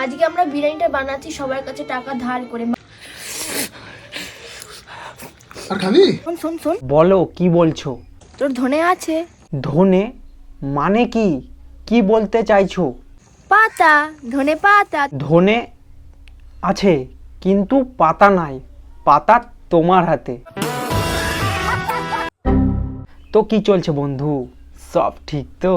আজকে আমরা বিরিয়ানিটা বানাচ্ছি সবার কাছে টাকা ধার করে। আর খাবি? শোন শোন, বলো কি বলছো? তোর ধনে আছে? ধনে মানে কি? কি বলতে চাইছো? পাতা, ধনে পাতা। ধনে আছে কিন্তু পাতা নাই, পাতা তোমার হাতে। তো কি চলছে বন্ধু, সব ঠিক তো?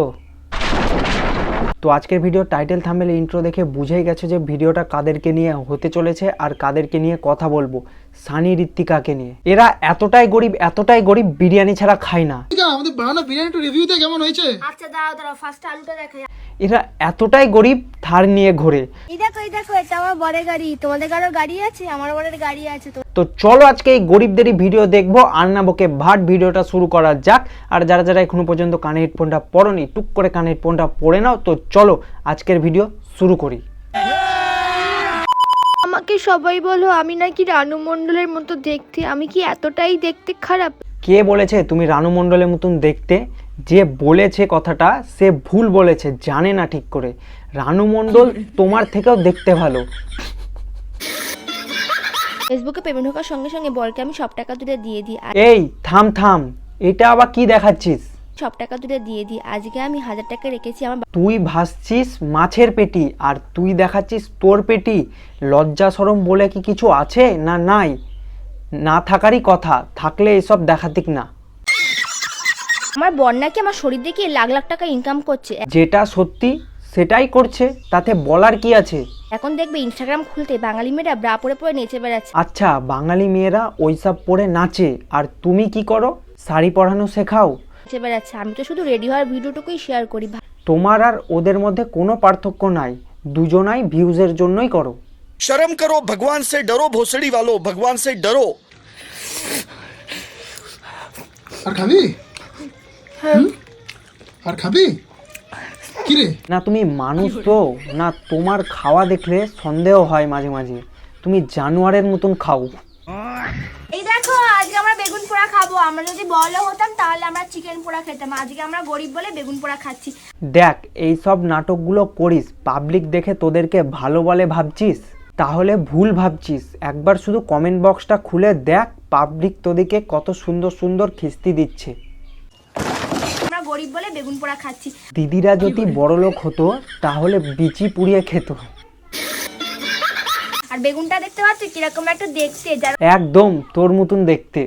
তো আজকের ভিডিও টাইটেল থাম্বনেল ইন্ট্রো দেখে বুঝেই গেছো যে ভিডিওটা কাদেরকে নিয়ে হতে চলেছে আর কাদেরকে নিয়ে কথা বলবো। সানি ঋত্বিকাকে নিয়ে। এরা এতটাই গরিব বিরিয়ানি ছাড়া খায় না। আমাদের বানানো বিরিয়ানিটা রিভিউ দে কেমন হয়েছে। আচ্ছা দাঁড়াও ফার্স্ট আলুটা দেখাই। এরা এতটাই গরিব থার নিয়ে ঘোরে। এই দেখো এটা আমার বড়ের গাড়ি। তোমাদের কারোর গাড়ি আছে? আমার বড়ের গাড়ি আছে। তো চলো আজকে এই গরিবদেরই ভিডিও দেখবো আর না বকে ভাট। ভিডিওটা শুরু করা যাক। আর যারা এখনো পর্যন্ত কানে হেডফোনটা পরোনি, টুক করে কানে হেডফোনটা পরে নাও। তো চলো আজকের ভিডিও শুরু করি। আমাকে সবাই বলো আমি নাকি রানু মণ্ডলের মতো দেখতে। আমি কি এতটাই দেখতে খারাপ? কে বলেছে তুমি রানু মণ্ডলের মতন দেখতে? যে বলেছে কথাটা সে ভুল বলেছে, জানে না ঠিক করে। রানু মণ্ডল তোমার থেকেও দেখতে ভালো। ফেসবুকে পেমেন্ট ঢোকার সঙ্গে সঙ্গে বলকে আমি সব টাকা তুলে দিয়ে দিই। এই থাম, এটা আবার কি দেখাচ্ছিস? সব টাকা তুলে দিয়ে দিই। আজকে আমি 1000 টাকা রেখেছি আমার। তুই ভাসছিস মাছের পেটি আর তুই দেখাচ্ছিস তোর পেটি। লজ্জা শরম বলে কি কিছু আছে না? নাই, না থাকারই কথা, থাকলে এসব দেখাতিক না। আমার বর নাকি আমার শরীর দেখে লাখ লাখ টাকা ইনকাম করছে। যেটা সত্যি সেটাই করছে, তাতে বলার কি আছে? এখন দেখবে ইনস্টাগ্রাম খুলতে বাঙালি মেয়েরা ব্রা পরে পরে নেচে বেড়াচ্ছে। আচ্ছা, বাঙালি মেয়েরা ওইসব পরে নাচে আর তুমি কি করো? শাড়ি পরানো শেখাও। নেচে বেড়াচ্ছে। আমি তো শুধু রেডি হওয়ার ভিডিওটুকুই শেয়ার করি। তোমার আর ওদের মধ্যে কোনো পার্থক্য নাই, দুজনাই ভিউজের জন্যই করো। शर्म करो, भगवान से डरो, भोसड़ी वालों, भगवान से डरो। আর খাবি? আর খাবি কি রে? না তুমি মানুষ তো না, তোমার খাওয়া দেখলে সন্দেহ হয় মাঝে মাঝে। তুমি জানোয়ারের মতন খাও। এই দেখো আজকে আমরা বেগুন পোড়া খাবো। আমরা যদি বড়লোক হতাম তাহলে আমরা চিকেন পোড়া খেতাম। আজকে আমরা গরিব বলে বেগুন পোড়া খাচ্ছি। দেখ, এই সব নাটকগুলো করিস, পাবলিক দেখে তোদেরকে ভালো বলে ভাবছিস, তাহলে ভুল ভাবছিস। একবার শুধু কমেন্ট বক্সটা খুলে দেখ, পাবলিক তোদেরকে কত সুন্দর সুন্দর খিস্তি দিচ্ছে। আমরা গরিব বলে বেগুন পোড়া খাচ্ছি। দিদিরা যদি বড়লোক হতো তাহলে বিচি পুড়িয়ে খেত। আর বেগুনটা দেখতে পাচ্ছি কিরকম একটা দেখতে, যার একদম তোর মতন দেখতে।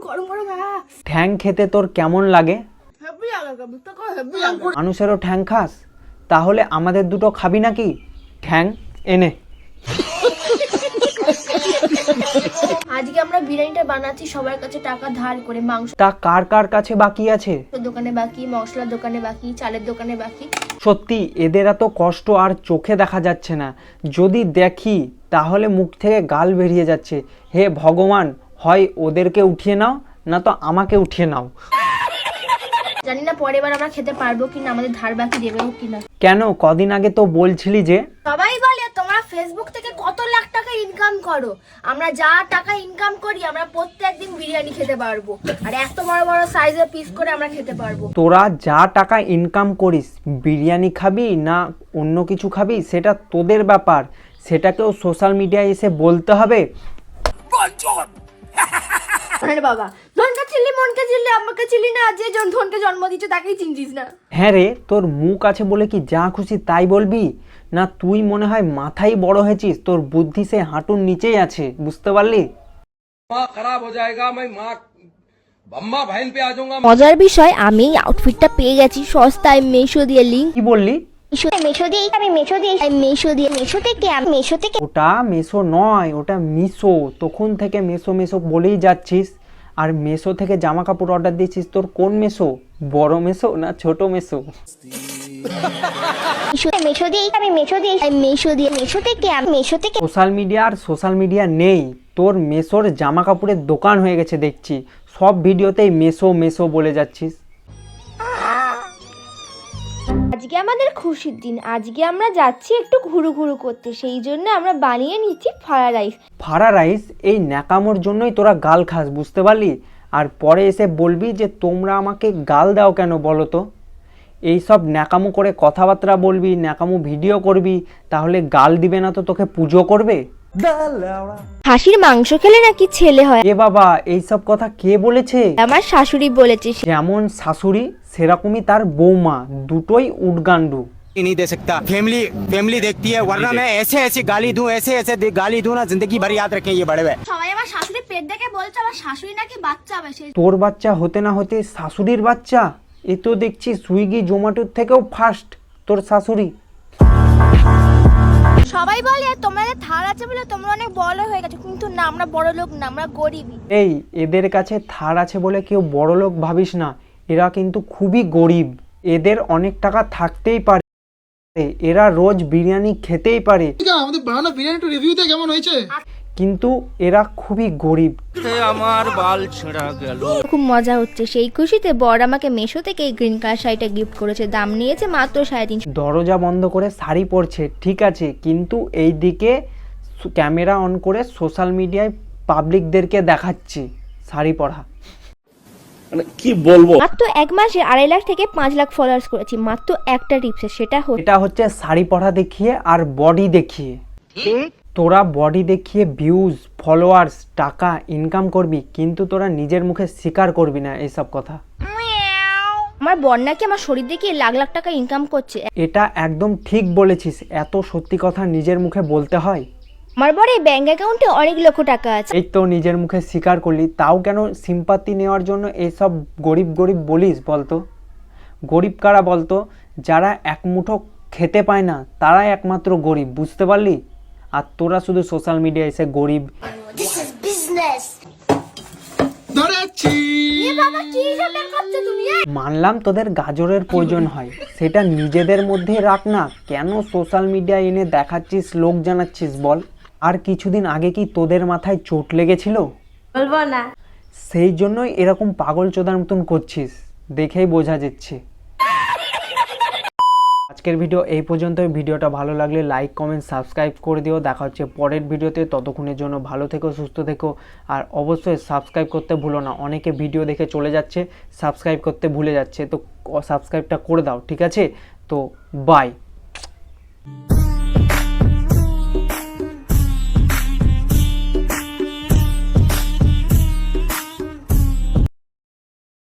গরম গরম ঠ্যাং খেতে তোর কেমন লাগে? মানুষেরও ঠ্যাং খাস? তাহলে আমাদের দুটো খাবি নাকি? ঠ্যাং এনে। আজকে আমরা বিরিয়ানিটা বানাচ্ছি সবার কাছে টাকা ধার করে। মাংস তা কার কার কাছে বাকি আছে? দোকানে বাকি, মশলার দোকানে বাকি, চালের দোকানে বাকি। সত্যি এদের এত কষ্ট আর চোখে দেখা যাচ্ছে না। যদি দেখি তাহলে মুখ থেকে গাল বেরিয়ে যাচ্ছে। হে ভগবান, হয় ওদেরকে উঠিয়ে নাও না তো আমাকে উঠিয়ে নাও। জানি না পরের বার আমরা খেতে পারবো কিনা, আমাদের ধার বাকি দেবেও কিনা। কেন, কদিন আগে তো বলছিলি যে। সবাই বলে তোমরা ফেসবুক থেকে কত লাখ টাকা ইনকাম করো। আমরা যা টাকা ইনকাম করি আমরা প্রত্যেকদিন বিরিয়ানি খেতে পারবো, আর এত বড় বড় সাইজের পিস করে আমরা খেতে পারবো। তোরা যা টাকা ইনকাম করিস, বিরিয়ানি খাবি না অন্য কিছু খাবি সেটা তোদের ব্যাপার। সেটাকেও সোশ্যাল মিডিয়ায় এসে বলতে হবে? আরে বাবা, ধনকে চিল্লি মনকে চিল্লি আমাকে চিল্লি না, যে ধনকে জন্ম দিচ্ছে তাকেই চিনছিস না। হ্যাঁ রে, তোর মুখ আছে বলে কি যা খুশি তাই বলবি? না তুই মনে হয় মাথায় বড় হয়েছিস, তোর বুদ্ধি সে হাঁটুর নিচেই আছে, বুঝতে পারলি? মজার বিষয়, আমি এই আউটফিটটা পেয়ে গেছি সস্তায় মেশো দিয়ে। লিংক কি বললি? ওটা মেসো নয়, ওটা মিশো। তখন থেকে মেসো মেসো বলেই যাচ্ছিস। আর মেসো থেকে জামা কাপড় অর্ডার দিয়েছিস, তোর কোন মেসো? বড় মেসো না ছোট মেসো? সোশ্যাল মিডিয়া নেই, তোর মেসোর জামা কাপড়ের দোকান হয়ে গেছে দেখছি। সব ভিডিওতেই মেসো মেসো বলে যাচ্ছিস। আজকে আমাদের খুশির দিন। আজকে আমরা যাচ্ছি একটু ঘুরু করতে, সেই জন্য আমরা বানিয়ে নিচ্ছি ফাড়া রাইস। ফাড়া রাইস? এই ন্যাকামোর জন্যই তোরা গাল খাস, বুঝতে পারলি? আর পরে এসে বলবি যে তোমরা আমাকে গাল দাও কেন বলো তো? এই সব ন্যাকামো করে কথাবার্তা বলবি, ন্যাকামো ভিডিও করবি, তাহলে গাল দিবে না তো তোকে পুজো করবে? খাসির মাংস খেলে নাকি ছেলে হয়? এ বাবা, এই সব কথা কে বলেছে? আমার শাশুড়ি বলেছে। যেমন শাশুড়ি সেরকমই তার বৌমা, দুটোই উডগান্ডু। नहीं दे सकता। फैमिली देखती है, वरना मैं ऐसे ऐसे गाली दूं, ऐसे ऐसे गाली दूं ना, जिंदगी भर याद रखें ये बड़े हुए। সবাই আমার শাশুড়ি পেট দেখে বলছে আমার শাশুড়ি নাকি বাচ্চা হবে। সেই তোর বাচ্চা হতে না হতে শাশুড়ির বাচ্চা? এ তো দেখছি সুইগি জোম্যাটোর থেকেও ফাস্ট তোর শাশুড়ি। সবাই বলে তোমাদের থার আছে বলে তোমরা অনেক বড় হয়ে গেছো, কিন্তু না, আমরা বড় লোক না, আমরা গরিবই। এই এদের কাছে থার আছে বলে কেউ বড় লোক ভাবিস না, এরা কিন্তু খুবই গরিব। এদের অনেক টাকা থাকতেই পারে, এরা রোজ বিরিয়ানি খেতেই পারে, ঠিক আছে, আমাদের বানানো বিরিয়ানি একটু রিভিউ দে কেমন হয়েছে। কিন্তু এরা খুবই গরিব। খুব মজা হচ্ছে। সেই খুশিতে বর আমাকে মেশো থেকে এই গ্রিন কালার শাড়িটা গিফট করেছে, দাম নিয়েছে মাত্র 350। দরজা বন্ধ করে শাড়ি পরছে ঠিক আছে, কিন্তু এই দিকে ক্যামেরা অন করে সোশ্যাল মিডিয়ায় পাবলিকদেরকে দেখাচ্ছে শাড়ি পরা। মাত্র 1 মাসে 2.5 লাখ থেকে 5 লাখ ফলোয়ার্স করেছি, মাত্র একটা টিপসে। সেটা হচ্ছে এটা হচ্ছে শাড়ি পরা দেখিয়ে আর বডি দেখিয়ে। তোরা বডি দেখিয়ে ভিউজ, ফলোয়ার্স, টাকা ইনকাম করবি, কিন্তু তোরা নিজের মুখে স্বীকার করবি না এইসব কথা। আমার বর নাকি আমার শরীর দেখিয়ে লাখ লাখ টাকা ইনকাম করছে। এটা একদম ঠিক বলেছিস, এত সত্যি কথা নিজের মুখে বলতে হয়? আমার বরের ব্যাংক অ্যাকাউন্টে অনেক লক্ষ টাকা আছে। এই তো নিজের মুখে স্বীকার করলি, তাও কেন সিম্পাতি নেওয়ার জন্য এইসব গরিব গরিব বলিস বলতো? গরিব কারা বলতো? যারা এক মুঠো খেতে পায় না তারাই একমাত্র গরিব, বুঝতে পারলি? আর তোরা শুধু সোশ্যাল মিডিয়ায় এসে গরিব। ধরেছি। মানলাম তোদের গাজরের প্রয়োজন হয়, সেটা নিজেদের মধ্যে রাখ না, কেন সোশ্যাল মিডিয়ায় এনে দেখাচ্ছিস, লোক জানাচ্ছিস বল? আর কিছুদিন আগে কি তোদের মাথায় চোট লেগেছিল? বলবো না। সেই জন্যই এরকম পাগল চোদার মতন করছিস, দেখেই বোঝা যাচ্ছে। আজকের ভিডিও এই পর্যন্তই। ভিডিওটা ভালো লাগলে লাইক, কমেন্ট, সাবস্ক্রাইব করে দিও। দেখা হচ্ছে পরের ভিডিওতে, ততক্ষণের জন্য ভালো থেকো, সুস্থ থেকো। আর অবশ্যই সাবস্ক্রাইব করতে ভুলো না, অনেকে ভিডিও দেখে চলে যাচ্ছে, সাবস্ক্রাইব করতে ভুলে যাচ্ছে, তো সাবস্ক্রাইবটা করে দাও, ঠিক আছে? তো বাই।